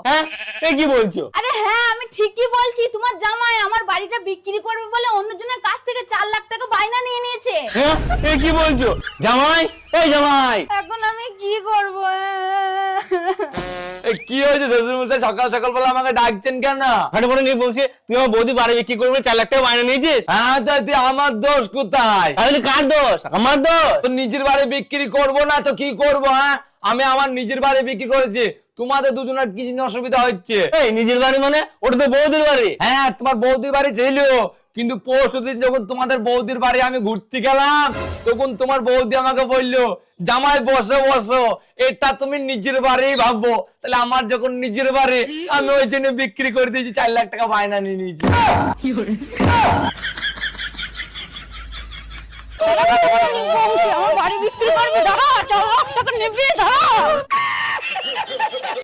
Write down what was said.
হ্যাঁ এ কি বলছো? আরে হ্যাঁ আমি ঠিকই বলছি, তোমার জামাই আমার বাড়িটা বিক্রি করবে বলে অন্যজনের কাছ থেকে 4 লাখ টাকা বায়না নিয়ে নিয়েছে। হ্যাঁ এ কি বলছো? জামাই, এই জামাই, এখন আমি কি করব? কি হয়েছে শ্বশুর মশাই? সকাল সকাল বলে আমাকে ডাকছেন কেন? হাঁটু করে নিয়ে বলছে তুই আমার বৌদি বাড়ি বিক্রি করবে 4 লাখ টাকা বায়না নিয়েছিস। হ্যাঁ তো আমার দোষ কোথায়? তাহলে কার দোষ? আমার দোষ? তো নিজের বাড়ি বিক্রি করব না তো কি করব? হ্যাঁ আমি আমার নিজের বাড়ি বিক্রি করেছি, তোমাদের দুজনের কি জন্য অসুবিধা হচ্ছে? এই নিজের বাড়ি মানে ওটা তো বৌদির বাড়ি। হ্যাঁ তোমার বৌদির বাড়ি ছিল, কিন্তু পরশুদিন যখন তোমাদের বৌদির বাড়ি আমি ঘুরতে গেলাম তখন তোমার বৌদি আমাকে বললো জামাই বসো বসো, এটা তুমি নিজের বাড়ি ভাববো। তাহলে আমার যখন নিজের বাড়ি আমি ওই জন্য বিক্রি করে দিয়েছি, 4 লাখ টাকা বায়না নিয়ে নিয়েছি। আমার বাড়ি বিক্রি করবে, দাঁড়া 4 লাখ টাকা নেবে, দাঁড়া।